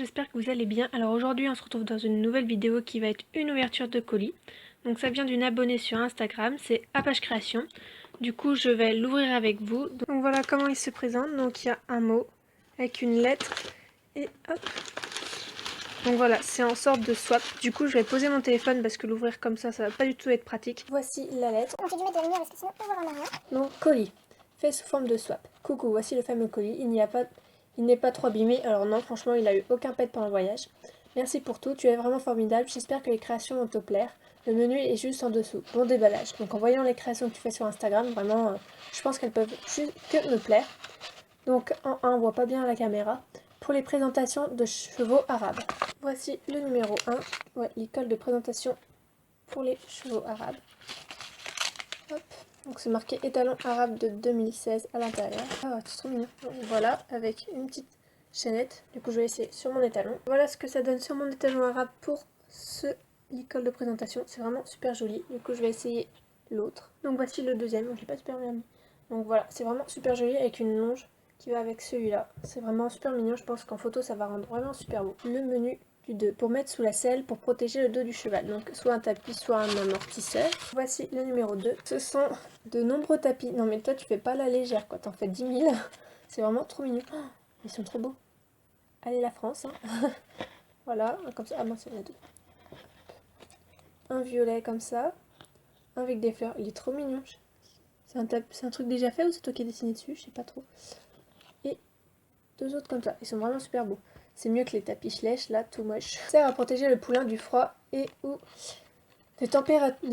j'espère que vous allez bien. Alors aujourd'hui on se retrouve dans une nouvelle vidéo qui va être une ouverture de colis. Donc ça vient d'une abonnée sur Instagram, c'est Apache Création. Du coup je vais l'ouvrir avec vous. Donc voilà comment il se présente. Donc il y a un mot avec une lettre et hop. Donc voilà, c'est en sorte de swap. Du coup je vais poser mon téléphone parce que l'ouvrir comme ça va pas du tout être pratique. Voici la lettre. On fait dû mettre de la lumière parce que sinon on voit rien. Donc colis, fait sous forme de swap. Coucou, voici le fameux colis. Il n'est pas trop abîmé. Alors non, franchement, il a eu aucun pet pendant le voyage. Merci pour tout, tu es vraiment formidable. J'espère que les créations vont te plaire. Le menu est juste en dessous. Bon déballage. Donc en voyant les créations que tu fais sur Instagram, vraiment, je pense qu'elles peuvent juste que me plaire. Donc en 1, on voit pas bien à la caméra. Pour les présentations de chevaux arabes. Voici le numéro 1. Ouais, l'école de présentation pour les chevaux arabes. Hop. Donc c'est marqué étalon arabe de 2016 à l'intérieur. Ah, c'est trop mignon. Donc, voilà, avec une petite chaînette. Du coup je vais essayer sur mon étalon. Voilà ce que ça donne sur mon étalon arabe pour l'école de présentation. C'est vraiment super joli. Du coup je vais essayer l'autre. Donc voici le deuxième. Je l'ai pas super bien mis. Donc voilà, c'est vraiment super joli avec une longe qui va avec celui-là. C'est vraiment super mignon. Je pense qu'en photo ça va rendre vraiment super beau. Le menu du 2 pour mettre sous la selle pour protéger le dos du cheval. Donc soit un tapis, soit un amortisseur. Voici le numéro 2. Ce sont de nombreux tapis. Non mais toi tu fais pas la légère quoi, t'en fais 10 000. C'est vraiment trop mignon. Oh, ils sont trop beaux. Allez la France. Hein. Voilà, comme ça. Ah non, c'est les deux. Un violet comme ça. Un avec des fleurs. Il est trop mignon. C'est un truc déjà fait ou c'est toi qui as dessiné dessus? Je sais pas trop. Et deux autres comme ça. Ils sont vraiment super beaux. C'est mieux que les tapis Schlech, là, tout moche. Ça sert à protéger le poulain du froid et ou des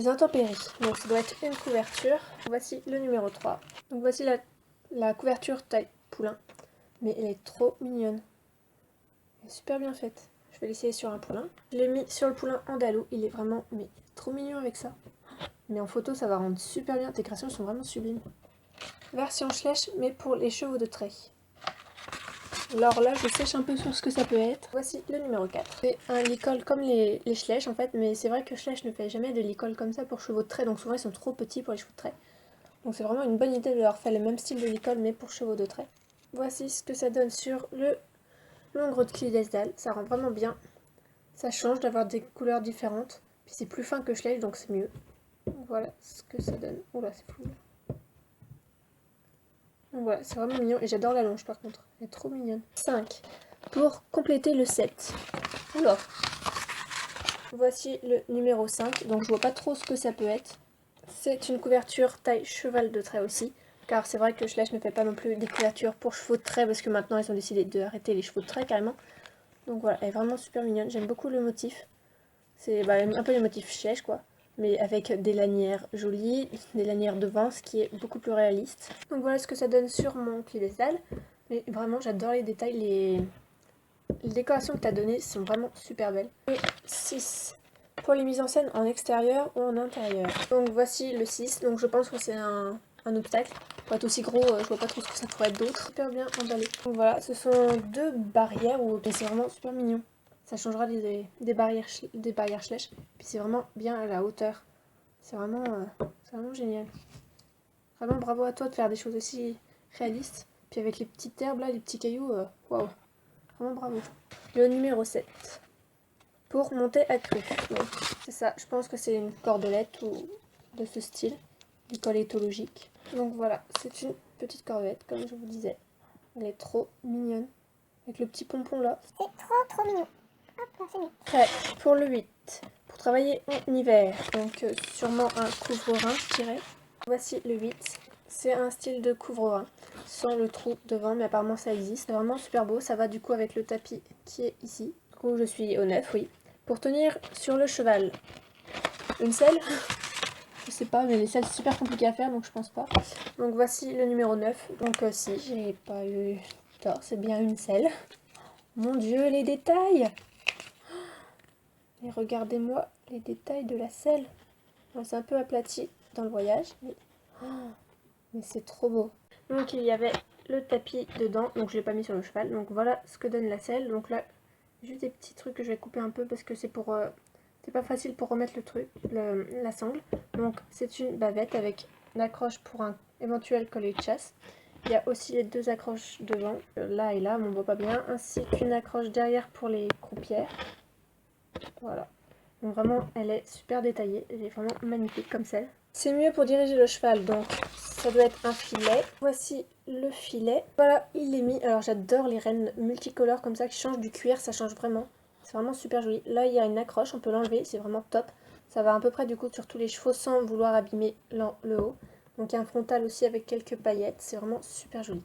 intempéries. Donc ça doit être une couverture. Voici le numéro 3. Donc voici la couverture taille poulain. Mais elle est trop mignonne. Elle est super bien faite. Je vais l'essayer sur un poulain. Je l'ai mis sur le poulain andalou. Il est vraiment trop mignon avec ça. Mais en photo ça va rendre super bien. Tes créations sont vraiment sublimes. Version Schlech mais pour les chevaux de trait. Alors là, je sèche un peu sur ce que ça peut être. Voici le numéro 4. C'est un licol comme les Schlech en fait, mais c'est vrai que Schlech ne fait jamais de licol comme ça pour chevaux de trait, donc souvent ils sont trop petits pour les chevaux de trait. Donc c'est vraiment une bonne idée de leur faire le même style de licol, mais pour chevaux de trait. Voici ce que ça donne sur le long de Clydesdal. Ça rend vraiment bien. Ça change d'avoir des couleurs différentes. Puis c'est plus fin que Schlech, donc c'est mieux. Voilà ce que ça donne. Oula, c'est flou. Donc voilà, c'est vraiment mignon et j'adore la longe par contre, elle est trop mignonne. 5. Pour compléter le set. Oula. Voici le numéro 5, donc je vois pas trop ce que ça peut être. C'est une couverture taille cheval de trait aussi, car c'est vrai que Schlech ne fait pas non plus des couvertures pour chevaux de trait parce que maintenant ils ont décidé d'arrêter les chevaux de trait carrément. Donc voilà, elle est vraiment super mignonne, j'aime beaucoup le motif. C'est un peu le motif Schlech quoi. Mais avec des lanières jolies, des lanières devant, ce qui est beaucoup plus réaliste. Donc voilà ce que ça donne sur mon piédestal. Mais vraiment, j'adore les détails, les décorations que tu as données sont vraiment super belles. Et 6 pour les mises en scène en extérieur ou en intérieur. Donc voici le 6, donc je pense que c'est un obstacle. Pour être aussi gros, je vois pas trop ce que ça pourrait être d'autre. Super bien emballé. Donc voilà, ce sont deux barrières, et c'est vraiment super mignon. Ça changera des barrières Schlech. Puis c'est vraiment bien à la hauteur. C'est vraiment génial. Vraiment bravo à toi de faire des choses aussi réalistes. Puis avec les petites herbes là, les petits cailloux, waouh. Vraiment bravo. Le numéro 7. Pour monter à cru. C'est ça, je pense que c'est une cordelette ou de ce style. Du col éthologique. Donc voilà, c'est une petite cordelette comme je vous disais. Elle est trop mignonne. Avec le petit pompon là. C'est trop mignon. Hop, là, c'est mis. Prêt pour le 8. Pour travailler en hiver. Donc sûrement un couvre-rein, je dirais. Voici le 8. C'est un style de couvre-rein. Sans le trou devant, mais apparemment ça existe. C'est vraiment super beau. Ça va du coup avec le tapis qui est ici. Du coup, je suis au 9, oui. Pour tenir sur le cheval. Une selle. Je sais pas, mais les selles c'est super compliqué à faire, donc je pense pas. Donc voici le numéro 9. Donc si, j'ai pas eu tort, c'est bien une selle. Mon dieu, les détails! Et regardez-moi les détails de la selle. Bon, c'est un peu aplati dans le voyage, mais c'est trop beau. Donc il y avait le tapis dedans, donc je l'ai pas mis sur le cheval. Donc voilà ce que donne la selle. Donc là, juste des petits trucs que je vais couper un peu parce que c'est pour... c'est pas facile pour remettre le truc, la sangle. Donc c'est une bavette avec l'accroche pour un éventuel collet de chasse. Il y a aussi les 2 accroches devant, là et là, mais on voit pas bien, ainsi qu'une accroche derrière pour les croupières. Voilà. Donc vraiment, elle est super détaillée, elle est vraiment magnifique comme celle. C'est mieux pour diriger le cheval, donc ça doit être un filet. Voici le filet. Voilà, il est mis. Alors j'adore les rênes multicolores comme ça qui changent du cuir, ça change vraiment. C'est vraiment super joli. Là, il y a une accroche, on peut l'enlever, c'est vraiment top. Ça va à peu près du coup sur tous les chevaux sans vouloir abîmer le haut. Donc il y a un frontal aussi avec quelques paillettes, c'est vraiment super joli.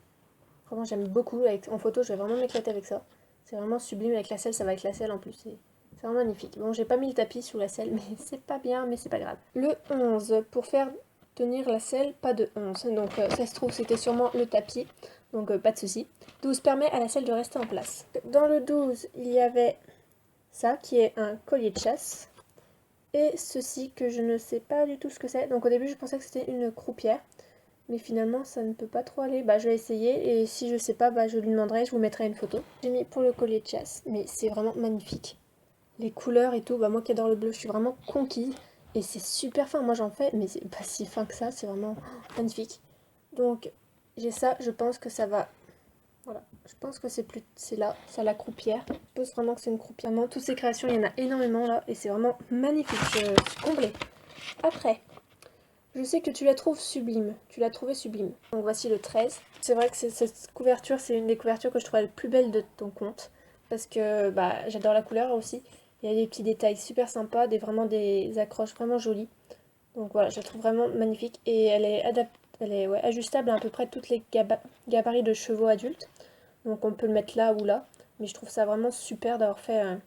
Vraiment, j'aime beaucoup. En photo, je vais vraiment m'éclater avec ça. C'est vraiment sublime avec la selle, ça va avec la selle en plus. C'est vraiment magnifique. Bon, j'ai pas mis le tapis sous la selle, mais c'est pas bien, mais c'est pas grave. Le 11, pour faire tenir la selle, pas de 11. Donc ça se trouve, c'était sûrement le tapis, donc pas de souci. 12 permet à la selle de rester en place. Dans le 12, il y avait ça, qui est un collier de chasse. Et ceci, que je ne sais pas du tout ce que c'est. Donc au début, je pensais que c'était une croupière. Mais finalement, ça ne peut pas trop aller. Bah, je vais essayer. Et si je sais pas, bah, je lui demanderai. Je vous mettrai une photo. J'ai mis pour le collier de chasse. Mais c'est vraiment magnifique. Les couleurs et tout. Bah, moi qui adore le bleu, je suis vraiment conquise. Et c'est super fin. Moi, j'en fais. Mais c'est pas si fin que ça. C'est vraiment magnifique. Donc, j'ai ça. Je pense que ça va... Voilà. Je pense que c'est là. C'est la croupière. Je pense vraiment que c'est une croupière. Vraiment, toutes ces créations, il y en a énormément là. Et c'est vraiment magnifique. C'est complet. Après... Je sais que tu la trouves sublime, tu l'as trouvée sublime. Donc voici le 13. C'est vrai que cette couverture, c'est une des couvertures que je trouvais la plus belle de ton compte. Parce que bah, j'adore la couleur aussi. Il y a des petits détails super sympas, vraiment des accroches vraiment jolies. Donc voilà, je la trouve vraiment magnifique. Et elle est ouais, ajustable à peu près toutes les gabarits de chevaux adultes. Donc on peut le mettre là ou là. Mais je trouve ça vraiment super d'avoir fait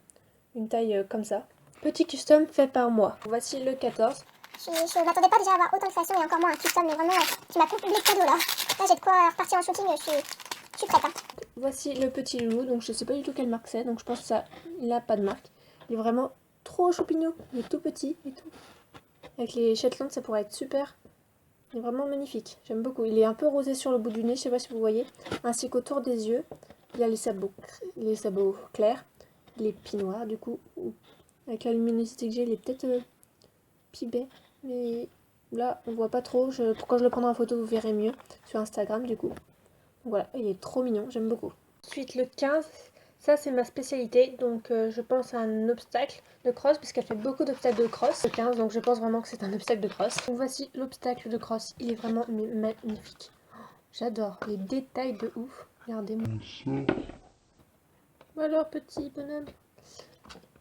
une taille comme ça. Petit custom fait par moi. Voici le 14. Je m'attendais pas déjà à avoir autant de façons et encore moins un custom, mais vraiment, tu m'as comblé de cadeaux là. Là, j'ai de quoi repartir en shooting, je suis prête. Hein. Voici le petit loulou, donc je sais pas du tout quelle marque c'est, donc je pense que ça, il a pas de marque. Il est vraiment trop choupignon, il est tout petit et tout. Avec les Shetland, ça pourrait être super. Il est vraiment magnifique, j'aime beaucoup. Il est un peu rosé sur le bout du nez, je sais pas si vous voyez, ainsi qu'autour des yeux. Il a les sabots clairs, les pis noirs du coup. Avec la luminosité que j'ai, il est peut-être pibé, mais là on voit pas trop. Quand je le prendrai en photo, vous verrez mieux sur Instagram du coup. Voilà, il est trop mignon, j'aime beaucoup. Ensuite, le 15, ça c'est ma spécialité, donc je pense à un obstacle de cross, puisqu'elle fait beaucoup d'obstacles de cross. Le 15, donc je pense vraiment que c'est un obstacle de cross. Donc voici l'obstacle de cross, il est vraiment magnifique. J'adore les détails de ouf. Regardez-moi. Alors, petit bonhomme.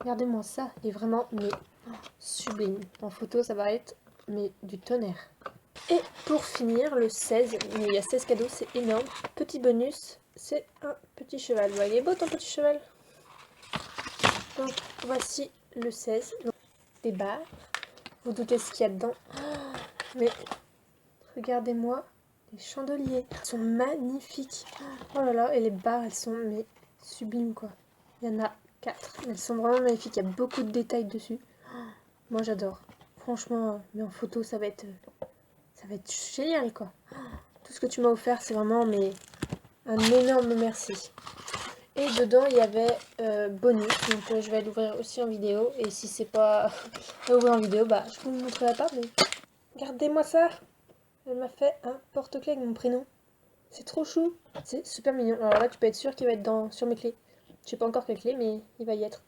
Regardez-moi ça, il est vraiment sublime. En photo, ça va être du tonnerre. Et pour finir, le 16, il y a 16 cadeaux, c'est énorme. Petit bonus, c'est un petit cheval. Vous voyez beau ton petit cheval? Donc voici le 16. Donc, des barres. Vous doutez ce qu'il y a dedans. Oh, mais regardez-moi les chandeliers. Ils sont magnifiques. Oh là là, et les barres, elles sont sublimes quoi. Il y en a 4. Elles sont vraiment magnifiques. Il y a beaucoup de détails dessus. Oh, moi j'adore. Franchement, mais en photo, ça va être génial quoi. Tout ce que tu m'as offert, c'est vraiment un énorme merci. Et dedans, il y avait bonus, donc je vais l'ouvrir aussi en vidéo. Et si c'est pas à ouvrir en vidéo, bah je vous le montrerai pas. Mais regardez-moi ça. Elle m'a fait un porte-clés avec mon prénom. C'est trop chou. C'est super mignon. Alors là, tu peux être sûr qu'il va être sur mes clés. Je sais pas encore quelle clé, mais il va y être.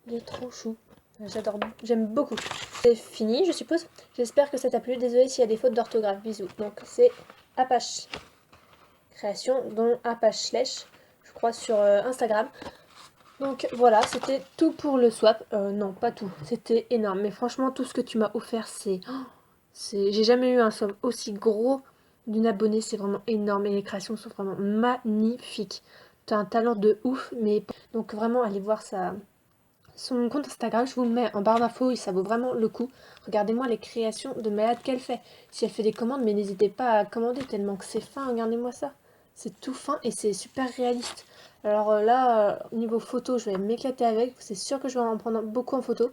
Il est trop chou. J'adore, j'aime beaucoup. C'est fini, je suppose. J'espère que ça t'a plu. Désolée s'il y a des fautes d'orthographe. Bisous. Donc c'est Apache Création, dont Apache Slash, je crois, sur Instagram. Donc voilà, c'était tout pour le swap. Non, pas tout. C'était énorme. Mais franchement, tout ce que tu m'as offert, j'ai jamais eu un swap aussi gros d'une abonnée. C'est vraiment énorme. Et les créations sont vraiment magnifiques. T'as un talent de ouf. Mais donc vraiment, allez voir son compte Instagram, je vous le mets en barre d'infos et ça vaut vraiment le coup. Regardez-moi les créations de malade qu'elle fait. Si elle fait des commandes, mais n'hésitez pas à commander tellement que c'est fin, regardez-moi ça. C'est tout fin et c'est super réaliste. Alors là, niveau photo, je vais m'éclater avec. C'est sûr que je vais en prendre beaucoup en photo.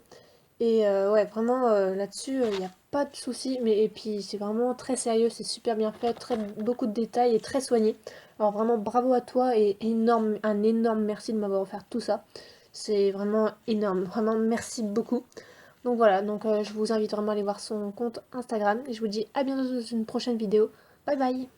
Et ouais, vraiment là-dessus, il n'y a pas de souci. Et puis c'est vraiment très sérieux, c'est super bien fait, beaucoup de détails et très soigné. Alors vraiment bravo à toi et un énorme merci de m'avoir offert tout ça. C'est vraiment énorme, vraiment merci beaucoup. Donc voilà, je vous invite vraiment à aller voir son compte Instagram. Et je vous dis à bientôt dans une prochaine vidéo. Bye bye!